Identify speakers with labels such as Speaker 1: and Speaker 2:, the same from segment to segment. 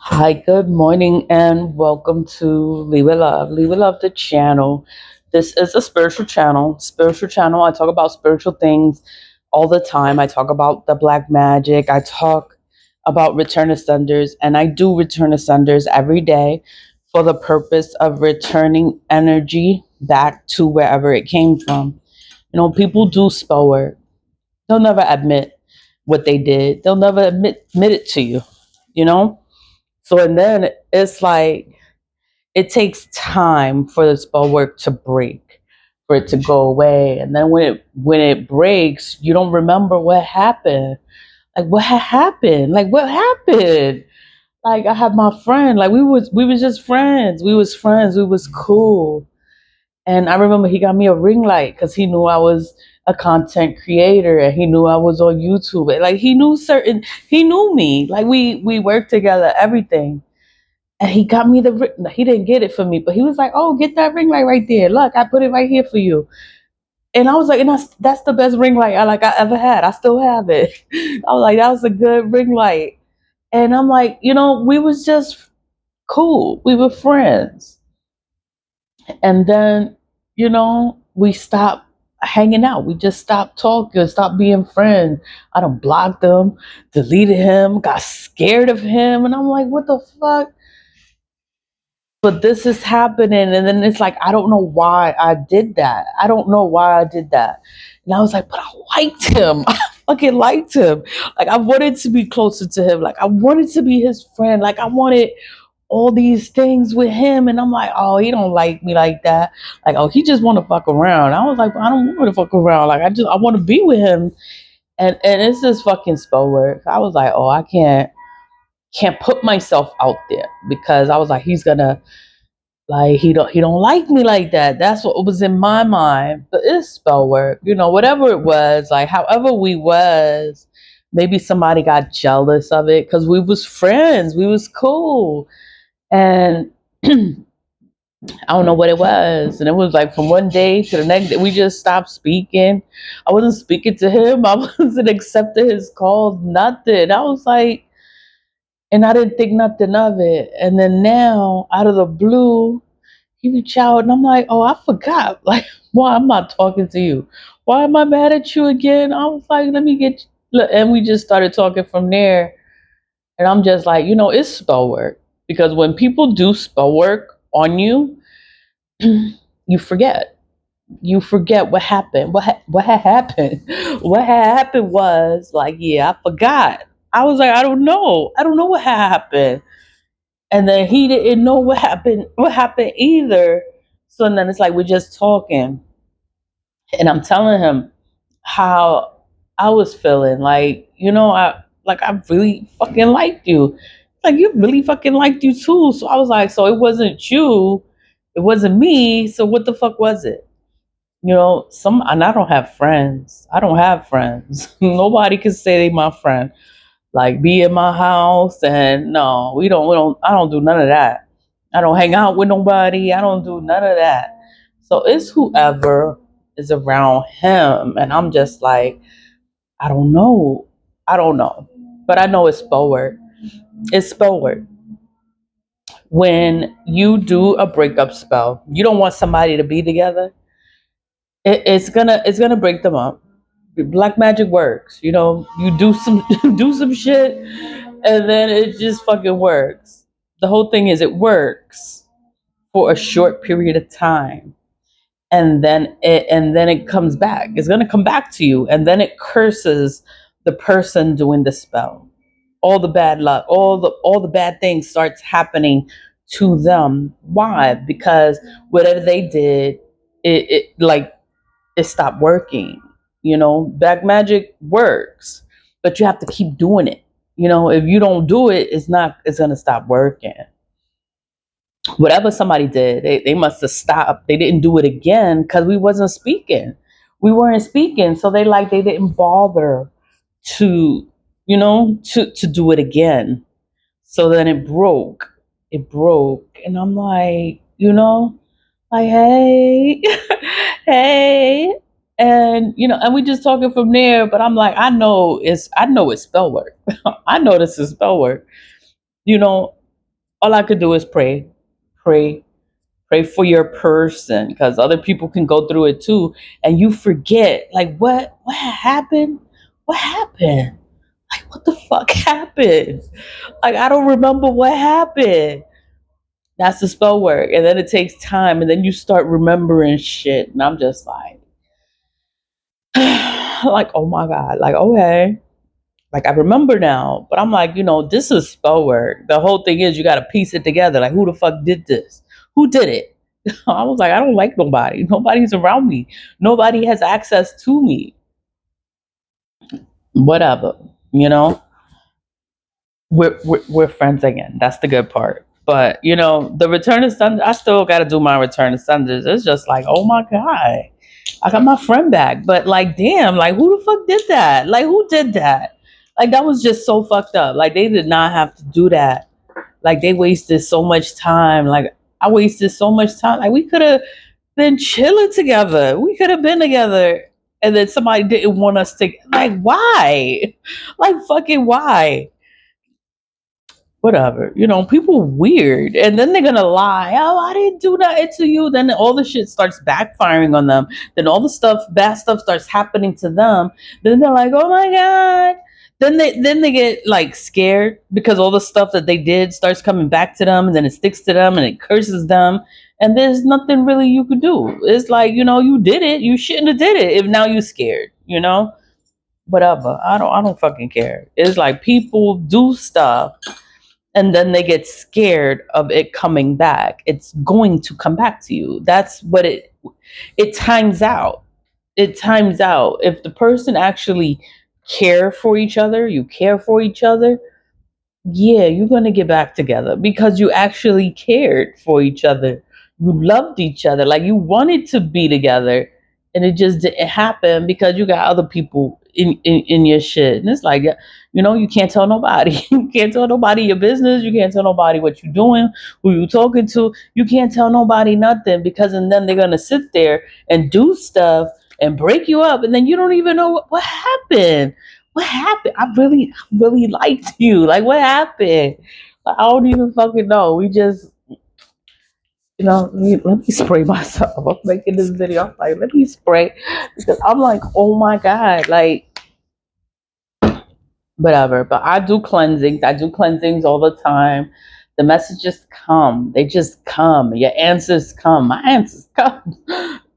Speaker 1: Hi, good morning, and welcome to Leave It Love. Leave It Love, the channel. This is a spiritual channel. Spiritual channel. I talk about spiritual things all the time. I talk about the black magic. I talk about return ascenders, and I do return ascenders every day for the purpose of returning energy back to wherever it came from. People do spell work. They'll never admit what they did. They'll never admit it to you. You know so, and then it's like it takes time for the spell work to break, for it to go away. And then when it breaks, you don't remember what happened. Like what had happened? Like what happened? Like I had my friend, like we was just friends. We was friends, we was cool. And I remember he got me a ring light because he knew I was a content creator and he knew I was on YouTube. Like he knew me. Like we worked together, everything. And he got me he didn't get it for me, but he was like, "Oh, get that ring light right there. Look, I put it right here for you." And I was like, and that's the best ring light I ever had. I still have it. I was like, that was a good ring light. And I'm like, we was just cool. We were friends. And then, we stopped hanging out. We just stopped talking, stopped being friends. I done blocked him, deleted him, got scared of him. And I'm like, what the fuck? But this is happening. And then it's like, I don't know why I did that. I don't know why I did that. And I was like, but I liked him. I fucking liked him. Like, I wanted to be closer to him. Like, I wanted to be his friend. Like, I wanted all these things with him. And I'm like, oh, he don't like me like that. Like, oh, he just want to fuck around. I was like, I don't want to fuck around. Like, I want to be with him. And it's just fucking spell work. I was like, oh, I can't put myself out there because I was like, he's gonna like he don't like me like that. That's what was in my mind. But it's spell work, whatever it was, like however we was, maybe somebody got jealous of it because we was friends, we was cool, and I don't know what it was. And it was like from one day to the next day, we just stopped speaking. I wasn't speaking to him. I wasn't accepting his calls. Nothing. I was like, and I didn't think nothing of it. And then now, out of the blue, he reached out and I'm like, oh, I forgot. Like, why I'm not talking to you? Why am I mad at you again? I was like, let me get you. And we just started talking from there. And I'm just like, it's spell work. Because when people do spell work on you, you forget. You forget what happened. What had happened? What had happened was like, yeah, I forgot. I was like, I don't know. I don't know what had happened. And then he didn't know what happened either. So then it's like we're just talking, and I'm telling him how I was feeling. Like, I really fucking liked you. Like, you really fucking liked you too. So I was like, so it wasn't you, it wasn't me. So what the fuck was it? And I don't have friends. I don't have friends. Nobody can say they my friend. Like be in my house and no, we don't I don't do none of that. I don't hang out with nobody. I don't do none of that. So it's whoever is around him. And I'm just like, I don't know. I don't know. But I know it's spell work. It's spell work. When you do a breakup spell, you don't want somebody to be together. It's gonna break them up. Black magic works. You do some do some shit, and then it just fucking works. The whole thing is it works for a short period of time, and then it comes back. It's gonna come back to you, and then it curses the person doing the spell. All the bad luck, all the bad things starts happening to them. Why? Because whatever they did, it stopped working. Black magic works, but you have to keep doing it. If you don't do it, it's gonna stop working. Whatever somebody did, they must have stopped. They didn't do it again because we wasn't speaking. We weren't speaking, so they didn't bother to to do it again. So then it broke. It broke, and I'm like, like, hey, hey, and we just talking from there. But I'm like, I know it's spell work. I know this is spell work. You know, all I could do is pray, pray, pray for your person, because other people can go through it too, and you forget like what happened, what happened, like what the fuck happened, like I don't remember what happened. That's the spell work, and then it takes time, and then you start remembering shit, and I'm just like, like oh my god, like okay, like I remember now, but I'm like, this is spell work. The whole thing is you got to piece it together. Like who the fuck did this? Who did it? I was like, I don't like nobody. Nobody's around me. Nobody has access to me. Whatever, you know. We're friends again. That's the good part. But the return of Sunday, I still got to do my return of Sundays. It's just like, oh my god, I got my friend back. But like, damn, like who the fuck did that? Like who did that? Like that was just so fucked up. Like they did not have to do that. Like they wasted so much time. Like I wasted so much time. Like we could have been chilling together. We could have been together. And then somebody didn't want us to, like, why? Like fucking why? Whatever. People weird. And then they're gonna lie. Oh, I didn't do that to you. Then all the shit starts backfiring on them. Then all the bad stuff starts happening to them. Then they're like, oh my God. Then they get like scared because all the stuff that they did starts coming back to them, and then it sticks to them and it curses them. And there's nothing really you could do. It's like, you did it. You shouldn't have did it if now you're scared. Whatever. I don't fucking care. It's like people do stuff and then they get scared of it coming back. It's going to come back to you. That's what it times out. It times out. If the person actually you care for each other, yeah, you're going to get back together because you actually cared for each other. You loved each other. Like you wanted to be together, and it just didn't happen because you got other people in your shit. And it's like, you can't tell nobody. You can't tell nobody your business. You can't tell nobody what you're doing, who you talking to. You can't tell nobody nothing because, and then they're going to sit there and do stuff and break you up. And then you don't even know what happened. What happened? I really liked you. Like, what happened? Like, I don't even fucking know. We just, let me spray myself. I'm making this video. I'm like, let me spray because I'm like, oh my god, like, whatever. But I do cleansings. I do cleansings all the time. The messages come. They just come. Your answers come. My answers come.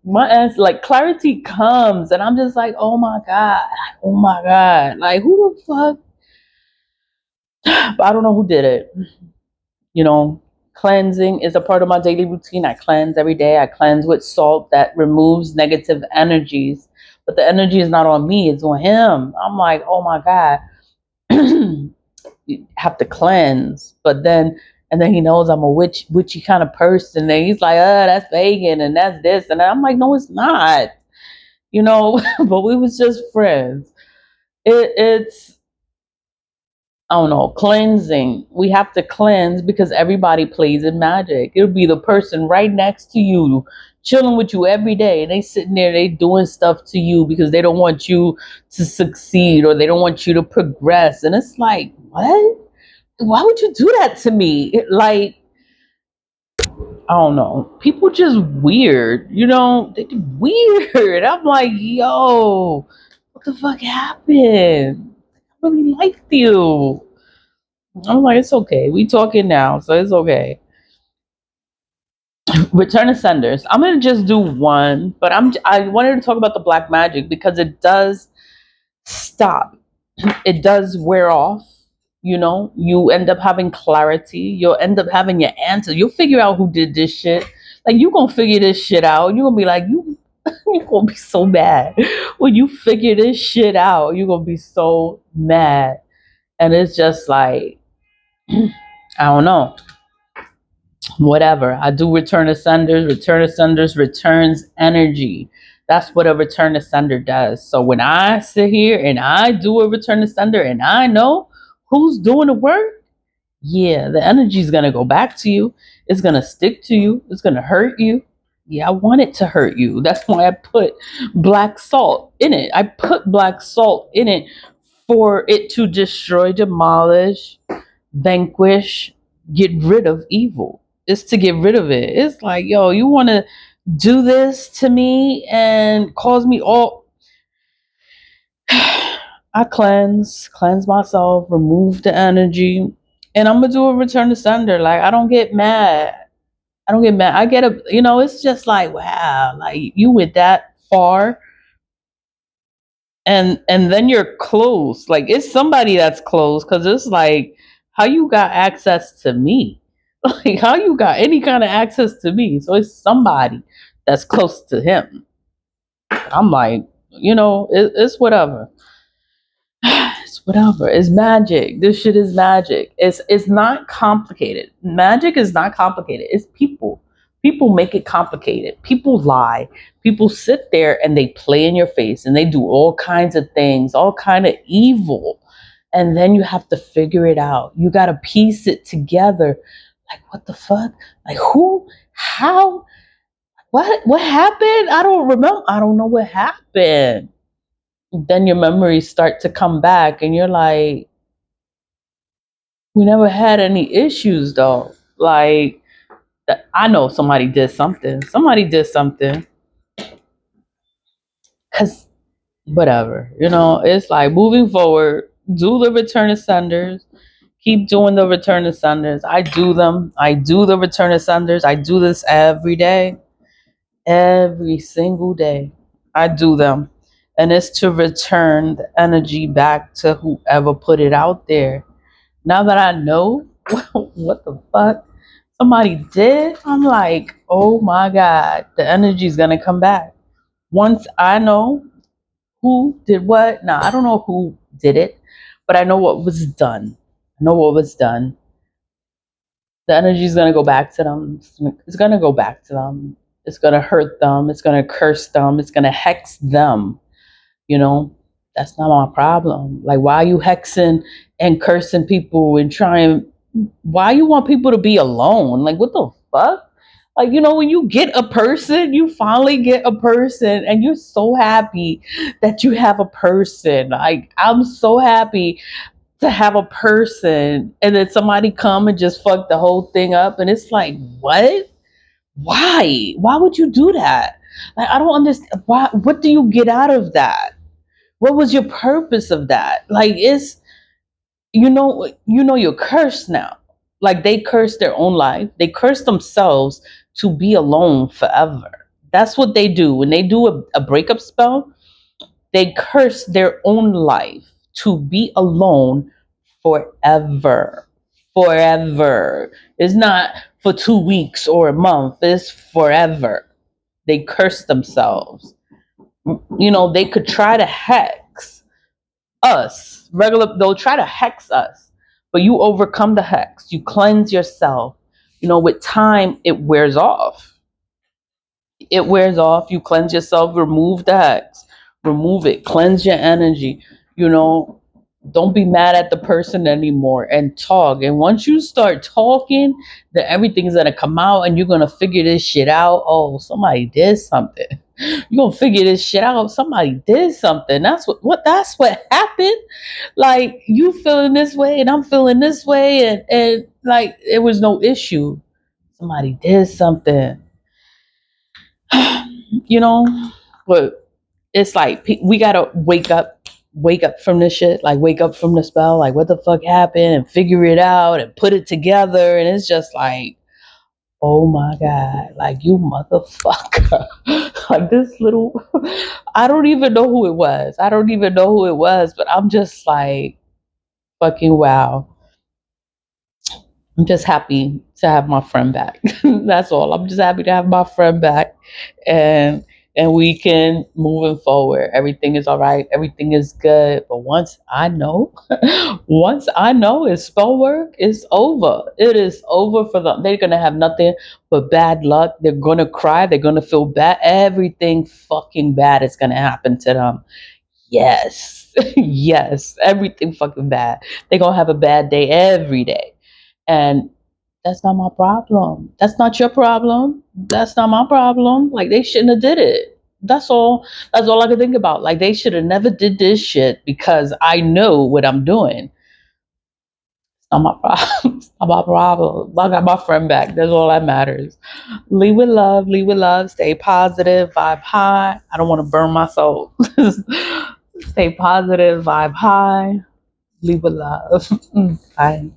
Speaker 1: My answer, like clarity comes, and I'm just like, oh my god, like who the fuck? But I don't know who did it. You know, Cleansing is a part of my daily routine. I cleanse every day. I cleanse with salt that removes negative energies. But the energy is not on me, it's on him. I'm like, oh my God. You have to cleanse. And then he knows I'm a witchy kind of person. And he's like, that's pagan and that's this. And I'm like, no, it's not. But we was just friends. It's I don't know, cleansing. We have to cleanse because everybody plays in magic. It'll be the person right next to you, chilling with you every day, and they sitting there, they doing stuff to you because they don't want you to succeed or they don't want you to progress. And it's like, what? Why would you do that to me? Like, I don't know. People just weird, they weird. I'm like, yo, what the fuck happened? I really liked you. I'm like, it's okay. We talking now, so it's okay. Return of Senders. I'm gonna just do one, but I wanted to talk about the black magic because it does stop. It does wear off. You end up having clarity. You'll end up having your answer. You'll figure out who did this shit. Like you gonna figure this shit out. You're gonna be like, you're gonna be so mad when you figure this shit out. You're gonna be so mad, and it's just like, I don't know. Whatever. I do return to senders. Return to senders returns energy. That's what a return to sender does. So when I sit here and I do a return to sender and I know who's doing the work, yeah, the energy is going to go back to you. It's going to stick to you. It's going to hurt you. Yeah, I want it to hurt you. That's why I put black salt in it. I put black salt in it for it to destroy, demolish, vanquish, get rid of evil. It's to get rid of it. It's like, yo, you want to do this to me and cause me all. I cleanse myself, remove the energy, and I'm gonna do a return to sender. Like, I don't get mad. I don't get mad. I get a, it's just like, wow, like you went that far, and then you're close. Like, it's somebody that's close, because it's like, how you got access to me? Like, how you got any kind of access to me? So it's somebody that's close to him. I'm like, it's whatever. It's whatever. It's magic. This shit is magic. It's not complicated. Magic is not complicated. It's people. People make it complicated. People lie. People sit there and they play in your face and they do all kinds of things, all kind of evil. And then you have to figure it out. You got to piece it together. Like, what the fuck? Like, who? How? What happened? I don't remember. I don't know what happened. Then your memories start to come back and you're like, we never had any issues though. Like, I know somebody did something. Somebody did something. Cause whatever, it's like, moving forward, do the return of senders. Keep doing the return of senders. I do them. I do the return of senders. I do this every day. Every single day. I do them. And it's to return the energy back to whoever put it out there. Now that I know what the fuck somebody did, I'm like, oh my God, the energy's gonna come back. Once I know who did what, now I don't know who did it, but I know what was done. I know what was done. The energy's gonna go back to them. It's gonna go back to them. It's gonna hurt them. It's gonna curse them. It's gonna hex them. You know, that's not my problem. Like, why are you hexing and cursing people and trying? Why you want people to be alone? Like, what the fuck? Like, when you get a person, you finally get a person, and you're so happy that you have a person. Like, I'm so happy to have a person, and then somebody come and just fuck the whole thing up, and it's like, what? Why would you do that? Like, I don't understand. Why? What do you get out of that? What was your purpose of that? Like, it's, you're cursed now. Like, they curse their own life. They curse themselves to be alone forever. That's what they do when they do a breakup spell. They curse their own life to be alone forever. Forever. It's not for 2 weeks or a month. It's forever. They curse themselves. They could try to hex us. They'll try to hex us, but you overcome the hex. You cleanse yourself. With time, it wears off. It wears off. You cleanse yourself, remove the hex, remove it, cleanse your energy. You know, don't be mad at the person anymore and talk. And once you start talking, then everything's gonna come out and you're gonna figure this shit out. Oh, somebody did something. You're gonna figure this shit out. Somebody did something. That's what happened. Like, you feeling this way and I'm feeling this way, and like, it was no issue. Somebody did something. you know but it's like, we gotta wake up from this shit, like, wake up from the spell, like, what the fuck happened, and figure it out and put it together. And it's just like, oh my God, like, you motherfucker. Like, this little I don't even know who it was. But I'm just like, fucking wow. I'm just happy to have my friend back. That's all. I'm just happy to have my friend back, and we can, moving forward. Everything is all right. Everything is good. But once I know, once I know it's spell work, it's over. It is over for them. They're gonna have nothing but bad luck. They're gonna cry. They're gonna feel bad. Everything fucking bad is gonna happen to them. Yes, yes, everything fucking bad. They're gonna have a bad day every day. And that's not my problem. That's not your problem. That's not my problem. Like, they shouldn't have did it. That's all. That's all I can think about. Like, they should have never did this shit, because I know what I'm doing. Not my problem. It's not my problem. I got my friend back. That's all that matters. Leave with love. Leave with love. Stay positive. Vibe high. I don't want to burn my soul. Stay positive. Vibe high. Leave with love. Bye.